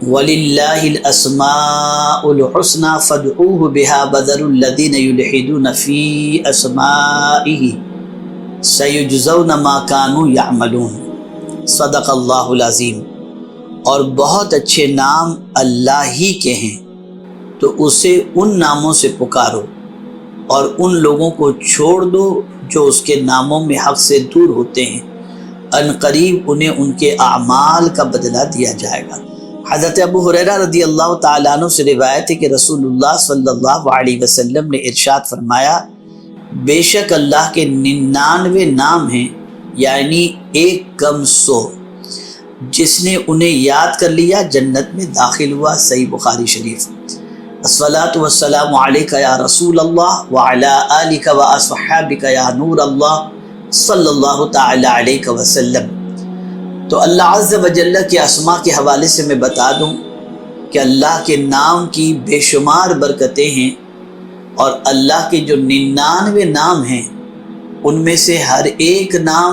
وَلِلَّهِ الْأَسْمَاءُ الْحُسْنَى فَادْعُوهُ بِهَا وَذَرُوا الَّذِينَ يُلْحِدُونَ فِي أَسْمَائِهِ سَيُجْزَوْنَ مَا كَانُوا يَعْمَلُونَ۔ صدق اللہ العظیم۔ اور بہت اچھے نام اللہ ہی کے ہیں، تو اسے ان ناموں سے پکارو اور ان لوگوں کو چھوڑ دو جو اس کے ناموں میں حق سے دور ہوتے ہیں، ان قریب انہیں ان کے اعمال کا بدلہ دیا جائے گا۔ حضرت ابو ہریرہ رضی اللہ تعالیٰ عنہ سے روایت ہے کہ رسول اللہ صلی اللہ علیہ وسلم نے ارشاد فرمایا، بے شک اللہ کے 99 نام ہیں، یعنی 1 کم 100، جس نے انہیں یاد کر لیا جنت میں داخل ہوا۔ صحیح بخاری شریف۔ الصلاۃ والسلام علیک یا رسول اللہ وعلی آلک واصحابک یا نور اللہ صلی اللہ تعالی علیہ وسلم۔ تو اللہ عز و جل کے اسماء کے حوالے سے میں بتا دوں کہ اللہ کے نام کی بے شمار برکتیں ہیں، اور اللہ کے جو 99 نام ہیں ان میں سے ہر ایک نام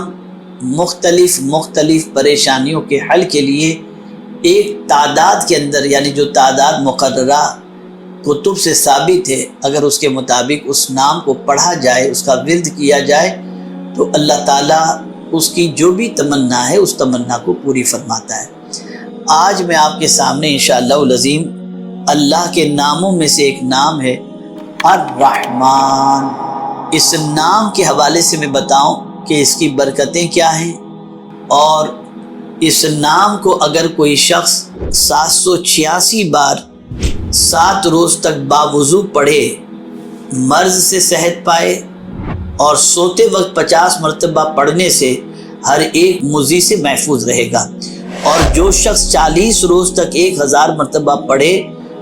مختلف پریشانیوں کے حل کے لیے ایک تعداد کے اندر، یعنی جو تعداد مقررہ کتب سے ثابت ہے، اگر اس کے مطابق اس نام کو پڑھا جائے، اس کا ورد کیا جائے، تو اللہ تعالیٰ اس کی جو بھی تمنا ہے اس تمنا کو پوری فرماتا ہے۔ آج میں آپ کے سامنے انشاءاللہ العظیم اللہ کے ناموں میں سے ایک نام ہے الرحمن۔ اس نام کے حوالے سے میں بتاؤں کہ اس کی برکتیں کیا ہیں، اور اس نام کو اگر کوئی شخص 786 بار 7 روز تک باوضو پڑھے، مرض سے صحت پائے، اور سوتے وقت 50 مرتبہ پڑھنے سے ہر ایک مضی سے محفوظ رہے گا، اور جو شخص 40 روز تک 1000 مرتبہ پڑھے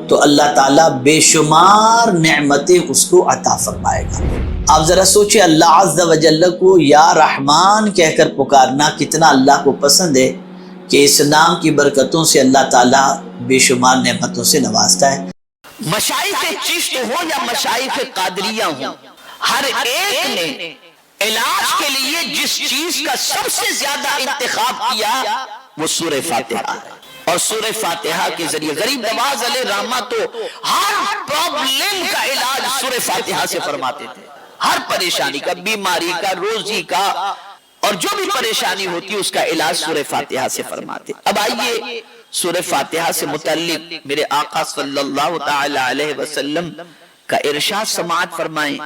تو اللہ تعالیٰ بے شمار نعمتیں اس کو عطا فرمائے گا۔ آپ ذرا سوچیں، اللہ عز و جل کو یا رحمان کہہ کر پکارنا کتنا اللہ کو پسند ہے، کہ اس نام کی برکتوں سے اللہ تعالیٰ بے شمار نعمتوں سے نوازتا ہے۔ مشائخ چشت ہو یا مشائخ قادریہ ہوں، ہر ایک نے علاج کے لیے جس چیز کا سب سے زیادہ انتخاب کیا وہ سورہ فاتحہ ہے، اور سورہ فاتحہ کے ذریعے غریب نواز علیہ رحمہ تو ہر پرابلم کا علاج سورہ فاتحہ سے فرماتے تھے، ہر پریشانی کا، بیماری کا، روزی کا، اور جو بھی پریشانی ہوتی اس کا علاج سورہ فاتحہ سے فرماتے۔ اب آئیے سورہ فاتحہ سے متعلق میرے آقا صلی اللہ تعالی علیہ وسلم کا ارشاد سماعت فرمائیں،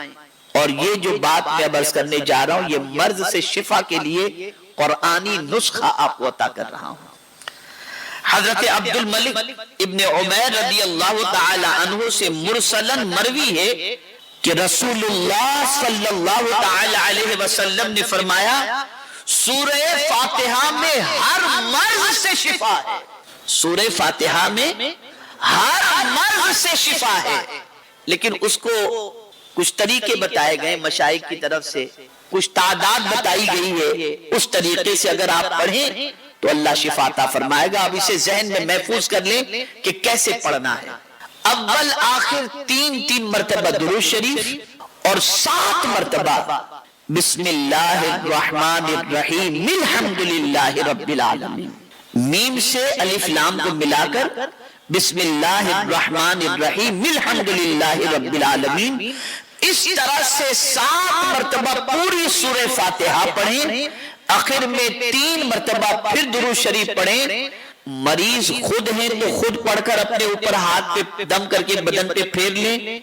اور یہ جو بات میں عرض کرنے جا رہا ہوں یہ مرض سے شفا کے لیے قرآنی نسخہ آپ کو عطا کر رہا ہوں۔ حضرت عبد الملک ابن عمیر رضی اللہ تعالی عنہ سے مرسلاً مروی ہے کہ رسول اللہ صلی اللہ تعالی علیہ وسلم نے فرمایا، سورہ فاتحہ میں ہر مرض سے شفا ہے، سورہ فاتحہ میں ہر مرض سے شفا ہے، لیکن اس کو کچھ طریقے بتائے گئے مشائخ کی طرف سے، کچھ تعداد بتائی گئی ہے، اس طریقے سے اگر آپ پڑھیں تو اللہ شفا عطا فرمائے گا۔ اب اسے ذہن میں محفوظ کر لیں کہ کیسے پڑھنا ہے۔ اول آخر 3 مرتبہ درود شریف، اور 7 مرتبہ بسم اللہ الرحمن الرحیم الحمدللہ رب العالمین، میم سے الف لام کو ملا کر بسم اللہ الرحمن الرحیم الحمدللہ رب العالمین، اس طرح سے 7 مرتبہ پوری سورہ فاتحہ پڑھیں، آخر میں 3 مرتبہ پھر درود شریف پڑھیں۔ مریض خود ہیں تو خود پڑھ کر اپنے اوپر ہاتھ پہ دم کر کے بدن پہ پھیر لیں،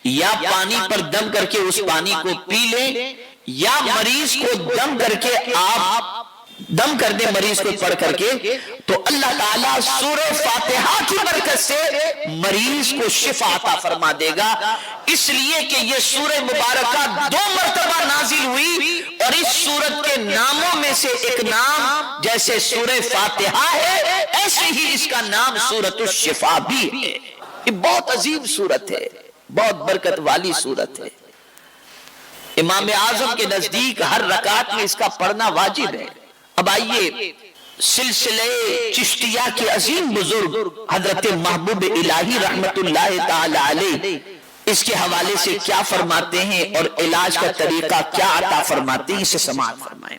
یا پانی پر دم کر کے اس پانی کو پی لیں، یا مریض کو دم کر کے آپ دم کر دیں مریض کو پڑھ کر کے، تو اللہ تعالیٰ سورہ فاتحہ کی برکت سے مریض کو شفا عطا فرما دے گا۔ اس لیے کہ یہ سورہ مبارکہ 2 مرتبہ نازل ہوئی، اور اس سورت کے ناموں میں سے ایک نام جیسے سورہ فاتحہ ہے، ایسے ہی اس کا نام سورۃ الشفا بھی ہے۔ یہ بہت عظیم سورت ہے، بہت برکت والی سورت ہے۔ امام اعظم کے نزدیک ہر رکعت میں اس کا پڑھنا واجب ہے۔ اب آئیے سلسلے چشتیہ کے عظیم بزرگ حضرت محبوب الہی رحمت اللہ تعالی علیہ اس کے حوالے سے کیا فرماتے ہیں، اور علاج کا طریقہ کیا عطا فرماتے ہیں، اسے سماعت فرمائیں۔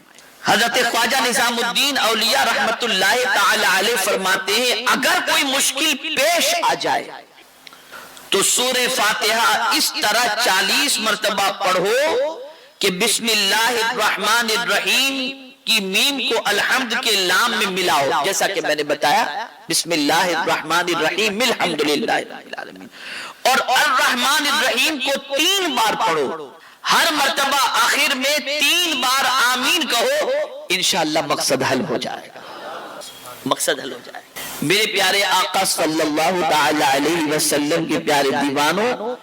حضرت خواجہ نظام الدین اولیاء رحمت اللہ تعالی علیہ فرماتے ہیں اگر کوئی مشکل پیش آ جائے تو سورہ فاتحہ اس طرح 40 مرتبہ پڑھو کہ بسم اللہ الرحمن الرحیم کی میم کو الحمد کے لام میں ملاؤ، جیسا کہ میں نے بتایا بسم اللہ الرحمن الرحیم الحمدللہ رب العالمین، اور الرحمن الرحیم کو 3 بار پڑھو، ہر مرتبہ آخر میں 3 بار آمین کہو، انشاءاللہ مقصد حل ہو جائے گا، مقصد حل ہو جائے گا۔ میرے پیارے آقا صلی اللہ تعالی علیہ وسلم کے پیارے دیوانوں،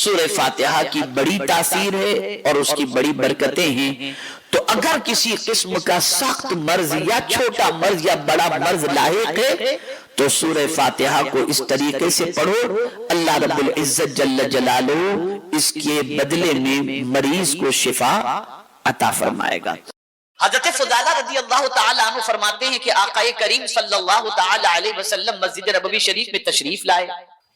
سورہ فاتحہ کی بڑی تاثیر ہے اور اس کی بڑی برکتیں ہیں، تو اگر کسی قسم کا سخت مرض یا چھوٹا مرض یا بڑا مرض لاحق ہے تو سورہ فاتحہ کو اس طریقے سے پڑھو، اللہ رب العزت جل جلالہ اس کے بدلے میں مریض کو شفا عطا فرمائے گا۔ حضرت فضالہ رضی اللہ تعالی عنہ فرماتے ہیں کہ آقا کریم صلی اللہ تعالی علیہ وسلم مسجد نبوی شریف میں تشریف لائے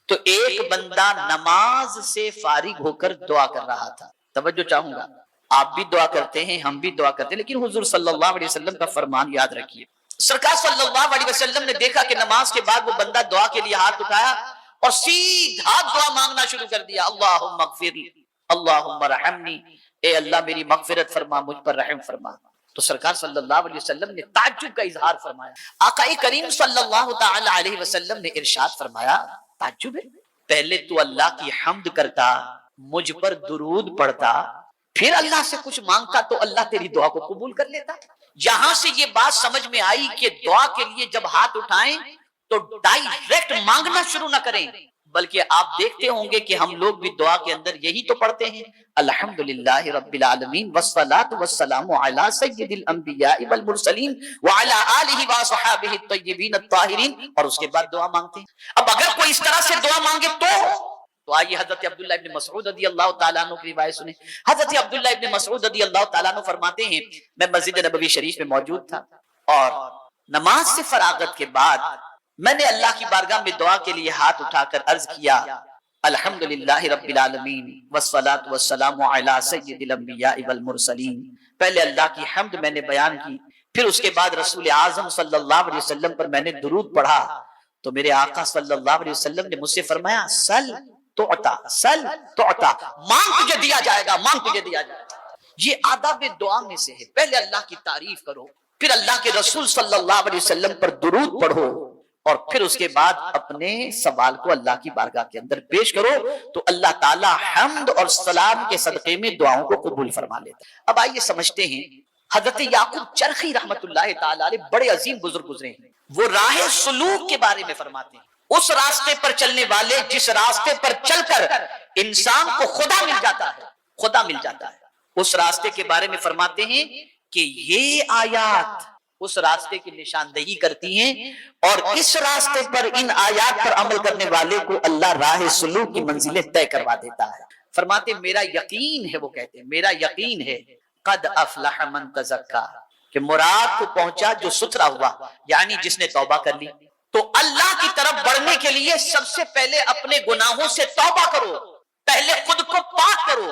تو ایک بندہ نماز سے فارغ ہو کر دعا کر رہا تھا۔ توجہ چاہوں گا، آپ بھی دعا کرتے ہیں، ہم بھی دعا کرتے ہیں، لیکن حضور صلی اللہ علیہ وسلم کا فرمان یاد رکھیے۔ سرکار صلی اللہ علیہ وسلم نے دیکھا کہ نماز کے بعد وہ بندہ دعا کے لیے ہاتھ اٹھایا اور سیدھا دعا مانگنا شروع کر دیا، اللہم اغفر لی، اللہم رحمنی، اے اللہ میری مغفرت فرما، مجھ پر رحم فرما۔ تو سرکار صلی اللہ علیہ وسلم نے تعجب کا اظہار فرمایا۔ آقا کریم صلی اللہ تعالی علیہ وسلم نے ارشاد فرمایا، تعجب ہے، پہلے تو اللہ کی حمد کرتا، مجھ پر درود پڑھتا، پھر اللہ سے کچھ مانگتا تو اللہ تیری دعا کو قبول کر لیتا۔ یہاں سے یہ بات سمجھ میں آئی کہ دعا کے لیے جب ہاتھ اٹھائیں تو ڈائریکٹ مانگنا شروع نہ کریں، بلکہ آپ دیکھتے ہوں گے کہ ہم لوگ بھی دعا کے اندر یہی تو پڑھتے ہیں، الحمدللہ رب العالمین والصلاة والسلام علی سید الانبیاء والمرسلین وعلی آلہ وصحابہ الطیبین الطاہرین، اور اس کے بعد دعا مانگتے ہیں۔ اب اگر کوئی اس طرح سے دعا مانگے تو آئیے حضرت عبداللہ ابن مسعود رضی اللہ تعالیٰ عنہ کی روایت سنیں۔ حضرت عبداللہ ابن مسعود رضی اللہ تعالیٰ عنہ فرماتے ہیں میں مسجد نبوی شریف میں موجود تھا اور نماز سے فراغت کے بعد میں نے اللہ کی بارگاہ میں دعا کے لیے ہاتھ اٹھا کر عرض کیا، الحمدللہ رب العالمین والصلاة والسلام علی سید الانبیاء والمرسلین۔ پہلے اللہ کی حمد میں نے بیان کی، پھر اس کے بعد رسول اعظم صلی اللہ علیہ وسلم پر میں نے درود پڑھا، تو میرے آقا صلی اللہ علیہ وسلم نے مجھ سے فرمایا سل تعطا، سل تعطا، مانگ تجھے دیا جائے گا، مانگ تجھے دیا جائے گا۔ یہ آداب دعا میں سے ہے، پہلے اللہ کی تعریف کرو، پھر اللہ کے رسول صلی اللہ علیہ وسلم پر درود پڑھو، اور پھر اس کے بعد اپنے سوال کو اللہ کی بارگاہ کے اندر پیش کرو تو اللہ تعالی حمد اور سلام کے صدقے میں دعاؤں کو قبول فرما لیتا ہے۔ اب آئیے سمجھتے ہیں، حضرت یعقوب چرخی رحمت اللہ تعالی علیہ بڑے عظیم بزرگ گزرے ہیں، وہ راہ سلوک کے بارے میں فرماتے ہیں، اس راستے پر چلنے والے جس راستے پر چل کر انسان کو خدا مل جاتا ہے، خدا مل جاتا ہے، اس راستے کے بارے میں فرماتے ہیں کہ یہ آیات اس راستے کی نشاندہی کرتی ہیں اور اس راستے پر ان آیات پر عمل کرنے والے کو اللہ راہ سلوک کی منزلیں طے کروا دیتا ہے۔ فرماتے ہیں میرا یقین ہے، وہ کہتے ہیں میرا یقین ہے، قد افلح من تزکا، کہ مراد کو پہنچا جو ستھرا ہوا، یعنی جس نے توبہ کر لی۔ تو اللہ کی طرف بڑھنے کے لیے سب سے پہلے اپنے گناہوں سے توبہ کرو، پہلے خود کو پاک کرو،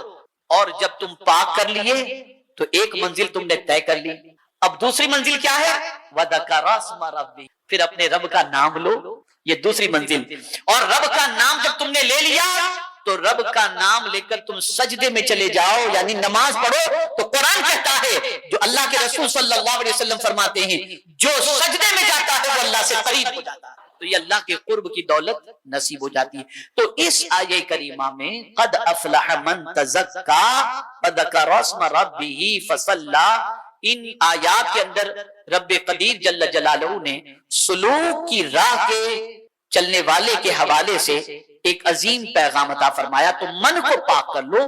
اور جب تم پاک کر لیے تو ایک منزل تم نے طے کر لی، اب دوسری منزل کیا ہے؟ وَذَكَرَ اسْمَ رَبِّهِ، پھر اپنے رب کا نام لو، یہ دوسری منزل، اور رب کا نام جب تم نے لے لیا تو رب کا نام لے کر تم سجدے میں چلے جاؤ، یعنی نماز پڑھو۔ تو قرآن کہتا ہے، جو اللہ کے رسول صلی اللہ علیہ وسلم فرماتے ہیں، جو سجدے میں جاتا ہے وہ اللہ سے قریب ہو جاتا ہے، تو یہ اللہ کے قرب کی دولت نصیب ہو جاتی ہے۔ تو اس آیہ کریمہ میں قد افلح من تزکا وذکر اسم ربہ فصلی، ان آیات کے اندر رب قدیر جل جلالہ نے سلوک کی راہ کے چلنے والے کے حوالے سے ایک عظیم پیغام عطا فرمایا۔ تو من کو پاک کر لو،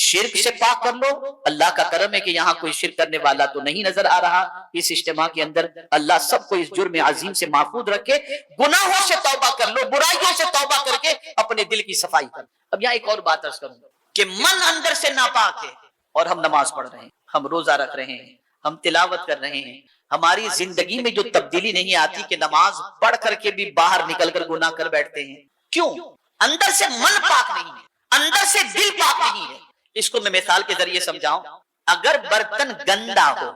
شرک سے پاک کر لو۔ اللہ کا کرم ہے کہ یہاں کوئی شرک کرنے والا تو نہیں نظر آ رہا اس اجتماع کے اندر، اللہ سب کو اس جرم عظیم سے محفوظ رکھے۔ گناہوں سے توبہ کر لو، برائیوں سے توبہ کر کے اپنے دل کی صفائی کر۔ اب یہاں ایک اور بات عرض کروں کہ من اندر سے ناپاک ہے اور ہم نماز پڑھ رہے ہیں، ہم روزہ رکھ رہے ہیں، ہم تلاوت کر رہے ہیں، ہماری زندگی میں جو تبدیلی نہیں آتی کہ نماز پڑھ کر کے بھی باہر نکل کر گناہ کر بیٹھتے ہیں، کیوں؟ اندر سے من پاک نہیں ہے، اندر سے دل پاک نہیں ہے۔ اس کو میں مثال کے ذریعے سمجھاؤں، اگر برتن گندا ہو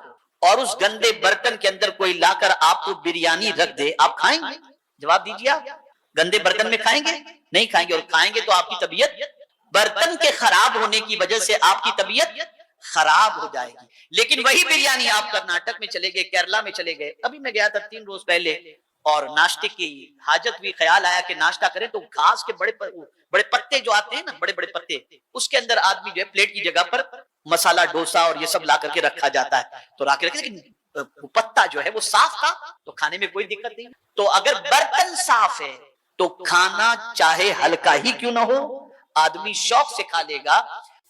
اور اس گندے برتن کے اندر کوئی لا کر آپ کو بریانی رکھ دے، آپ کھائیں گے؟ جواب دیجیے، آپ گندے برتن میں کھائیں گے؟ نہیں کھائیں گے، اور کھائیں گے تو آپ کی طبیعت برتن کے خراب ہونے کی وجہ سے آپ کی طبیعت خراب ہو جائے گی۔ لیکن وہی بریانی آپ کرناٹک میں چلے گئے، کیرلا میں چلے گئے، ابھی میں گیا تھا 3 روز پہلے، اور ناشتے کی حاجت بھی، خیال آیا کہ ناشتہ کریں، تو گھاس کے بڑے پتے جو آتے ہیں نا، بڑے بڑے پتے، اس کے اندر آدمی جو ہے پلیٹ کی جگہ پر مسالہ ڈوسا اور یہ سب لا کر کے رکھا جاتا ہے، تو لا کے رکھے، لیکن پتا جو ہے وہ صاف تھا، تو کھانے میں کوئی دقت نہیں۔ تو اگر برتن صاف ہے تو کھانا چاہے ہلکا ہی کیوں نہ ہو آدمی شوق سے کھا لے گا،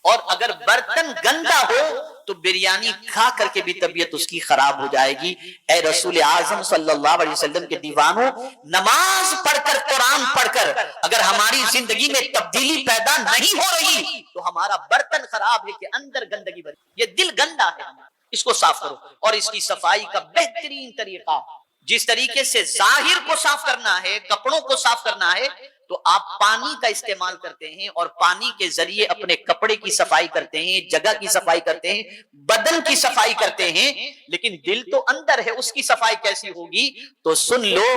اور اگر برتن گندا ہو تو بریانی کھا کر کے بھی طبیعت اس کی خراب ہو جائے گی۔ اے رسول اعظم صلی اللہ علیہ وسلم کے دیوانوں، نماز پڑھ کر، قرآن پڑھ کر اگر ہماری زندگی میں تبدیلی پیدا نہیں ہو رہی تو ہمارا برتن خراب ہے کہ اندر گندگی بھری، یہ دل گندا ہے، اس کو صاف کرو۔ اور اس کی صفائی کا بہترین طریقہ، جس طریقے سے ظاہر کو صاف کرنا ہے، کپڑوں کو صاف کرنا ہے، تو آپ پانی کا استعمال کرتے ہیں، اور پانی کے ذریعے اپنے کپڑے کی صفائی کرتے ہیں، جگہ کی صفائی کرتے ہیں، بدن کی صفائی کرتے ہیں، لیکن دل تو اندر ہے، اس کی صفائی کیسی ہوگی؟ تو سن لو،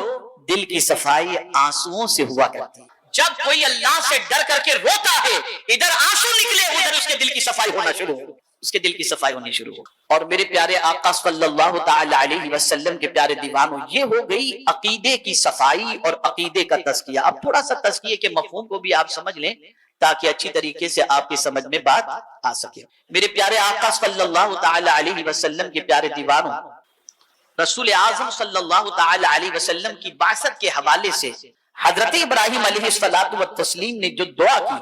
دل کی صفائی آنسوؤں سے ہوا کرتی ہے۔ جب کوئی اللہ سے ڈر کر کے روتا ہے، ادھر آنسو نکلے، ادھر اس کے دل کی صفائی ہونا شروع ہو، اس کے دل کی صفائی ہونی شروع ہو۔ اور میرے پیارے آقا صلی اللہ تعالی علیہ وسلم کے پیارے دیوانوں، یہ ہو گئی عقیدے کی صفائی اور عقیدے کا تزکیہ۔ اب تھوڑا سا تزکیے کے مفہوم کو بھی آپ سمجھ لیں تاکہ اچھی طریقے سے آپ کی سمجھ میں بات آ سکے۔ میرے پیارے آقا صلی اللہ تعالی علیہ وسلم کے پیارے دیوانوں، رسول اعظم صلی اللہ تعالی علیہ وسلم کی بعثت کے حوالے سے حضرت ابراہیم علیہ الصلوۃ والتسلیم نے جو دعا کی،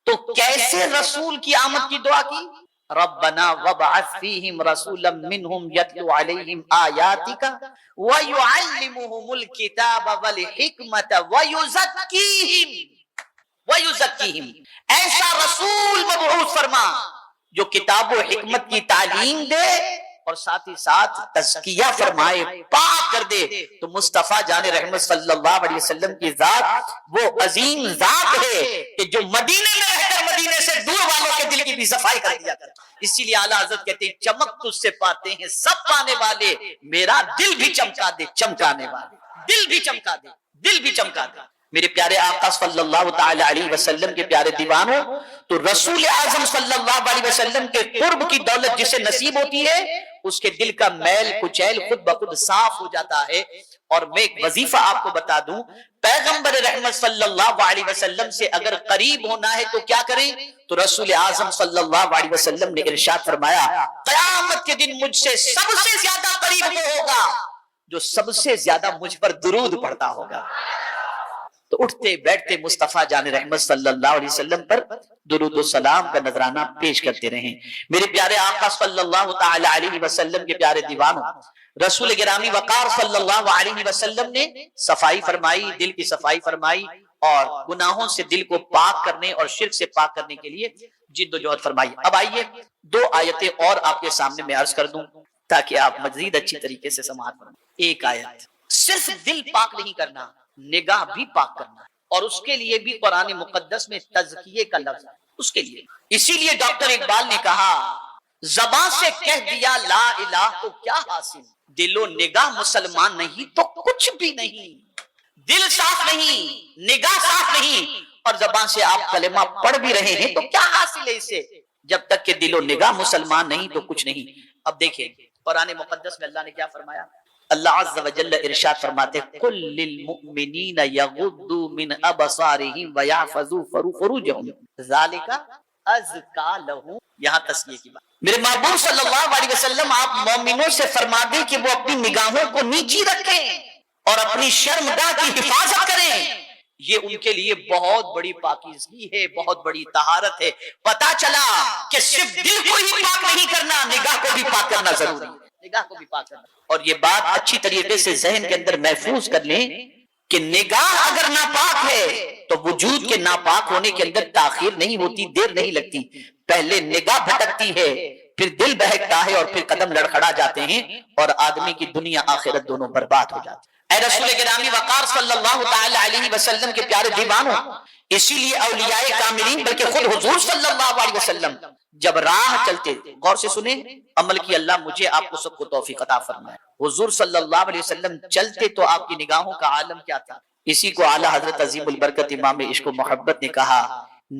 تو کیسے رسول کی آمد کی دعا کی؟ ربنا وابعث فیہم رسولا منہم یتلو علیہم آیاتک ویعلمہم الکتاب والحکمت ویزکیہم، ایسا رسول مبعوث فرما جو کتاب و حکمت کی تعلیم دے اور ساتھ ہی ساتھ تزکیہ فرمائے، پاک کر دے۔ تو مصطفیٰ جان رحمت صلی اللہ علیہ وسلم کی ذات وہ عظیم ذات ہے کہ جو مدینے میں رہ کر مدینے سے دور والوں کے دل کی بھی صفائی کر دیا کرتا۔ اسی لیے اعلیٰ حضرت کہتے ہیں چمک تجھ سے پاتے ہیں سب پانے والے، میرا دل بھی چمکا دے چمکانے والے، دل بھی چمکا دے، دل بھی چمکا دے۔ میرے پیارے آقا صلی اللہ تعالی علیہ وسلم کے پیارے دیوانوں، تو رسول اعظم صلی اللہ علیہ وسلم کے قرب کی دولت جسے نصیب ہوتی ہے، اس کے دل کا میل کچیل خود بخود صاف ہو جاتا ہے۔ اور میں ایک وظیفہ آپ کو بتا دوں، پیغمبر رحمت صلی اللہ علیہ وسلم سے اگر قریب ہونا ہے تو کیا کریں؟ تو رسول اعظم صلی اللہ علیہ وسلم نے ارشاد فرمایا، قیامت کے دن مجھ سے سب سے زیادہ قریب وہ ہوگا جو سب سے زیادہ مجھ پر درود پڑھتا ہوگا۔ تو اٹھتے بیٹھتے مصطفیٰ جان رحمت صلی اللہ علیہ وسلم پر درود و سلام کا نذرانہ پیش کرتے رہیں۔ میرے پیارے آقا صلی اللہ تعالی علیہ وسلم کے پیارے دیوانوں، رسول گرامی وقار صلی اللہ علیہ وسلم نے صفائی فرمائی، دل کی صفائی فرمائی، اور گناہوں سے دل کو پاک کرنے اور شرک سے پاک کرنے کے لیے جد و جہد فرمائی۔ اب آئیے 2 آیتیں اور آپ کے سامنے میں عرض کر دوں تاکہ آپ مزید اچھی طریقے سے سماعت فرمائیں۔ ایک آیت، صرف دل پاک نہیں کرنا، نگاہ بھی پاک کرنا ہے، اور اس کے لیے بھی قرآن مقدس میں تزکیے کا لفظ ہے اس کے لیے۔ اسی لیے ڈاکٹر اقبال نے کہا، زبان سے کہہ دیا لا الہ تو کیا حاصل، دل و نگاہ مسلمان نہیں تو کچھ بھی نہیں۔ دل صاف نہیں، نگاہ صاف نہیں، اور زبان سے آپ کلمہ پڑھ بھی رہے ہیں تو کیا حاصل ہے اس سے؟ جب تک کہ دل و نگاہ مسلمان نہیں تو کچھ نہیں۔ اب دیکھیں قرآن مقدس میں اللہ نے کیا فرمایا؟ اللہ عز و جل ارشاد فرماتے، قل للمؤمنین یغضوا من ابصارہم ویحفظوا فروجہم ذالک ازکی لہم۔ یہاں تسلیہ کی بات، میرے محبوب صلی اللہ علیہ وسلم آپ مومنوں سے فرما دیں کہ وہ اپنی نگاہوں کو نیچی رکھیں اور اپنی شرمگاہ کی حفاظت کریں۔ یہ ان کے لیے بہت بڑی پاکیزگی ہے، بہت بڑی طہارت ہے۔ پتا چلا کہ صرف دل کو ہی پاک نہیں کرنا، نگاہ کو بھی پاک کرنا ضروری ہے، نگاہ کو بھی پاک کرنا۔ اور یہ بات اچھی طریقے سے ذہن کے اندر محفوظ کر لیں کہ نگاہ اگر ناپاک ہے تو وجود کے ناپاک ہونے کے اندر تاخیر نہیں ہوتی، دیر نہیں لگتی۔ پہلے نگاہ بھٹکتی ہے، پھر دل بہکتا ہے، اور پھر قدم لڑکھڑا جاتے ہیں، اور آدمی کی دنیا آخرت دونوں برباد ہو جاتی ہے۔ اے رسول گرامی وقار صلی اللہ تعالی علیہ وسلم کے پیارے دیوانوں، اسی لیے اولیاء کاملین بلکہ خود حضور صلی اللہ علیہ وسلم جب راہ چلتے، غور سے سنیں، عمل کی اللہ مجھے آپ کو سب کو توفیق عطا فرمائے، حضور صلی اللہ علیہ وسلم چلتے تو آپ کی نگاہوں کا عالم کیا تھا؟ اسی کو اعلیٰ حضرت عظیم البرکت امام عشق و محبت نے کہا،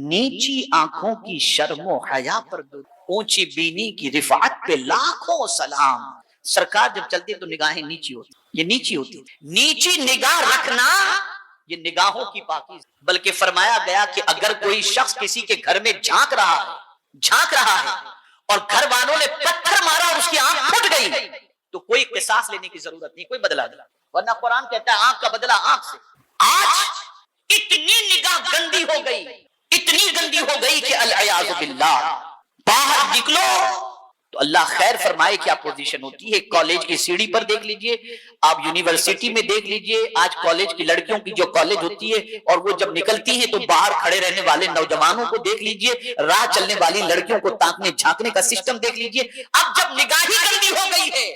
نیچی آنکھوں کی شرم و حیا پر درود، اونچی بینی کی رفعت پہ لاکھوں سلام۔ سرکار جب چلتے تو نگاہیں نیچی ہوتی، یہ نیچی ہوتی، نیچی نگاہ رکھنا یہ نگاہوں کی پاکی، بلکہ فرمایا گیا کہ اگر کوئی شخص کسی کے گھر میں جھانک رہا ہے اور گھر والوں نے پتھر مارا اور اس کی آنکھ پھٹ گئی تو کوئی قصاص لینے کی ضرورت نہیں، کوئی بدلہ نہیں، ورنہ قرآن کہتا ہے آنکھ کا بدلہ آنکھ سے۔ آج اتنی نگاہ گندی ہو گئی، اتنی گندی ہو گئی کہ العیاذ باللہ باہر نکلو تو اللہ خیر فرمائے کیا پوزیشن ہوتی ہے۔ کالج کی سیڑھی پر دیکھ لیجئے، آپ یونیورسٹی میں دیکھ لیجئے، آج کالج کی لڑکیوں کی جو کالج ہوتی ہے اور وہ جب نکلتی ہیں تو باہر کھڑے رہنے والے نوجوانوں کو دیکھ لیجئے، راہ چلنے والی لڑکیوں کو تاکنے جھانکنے کا سسٹم دیکھ لیجئے۔ اب جب نگاہ ہی گندی ہو گئی ہے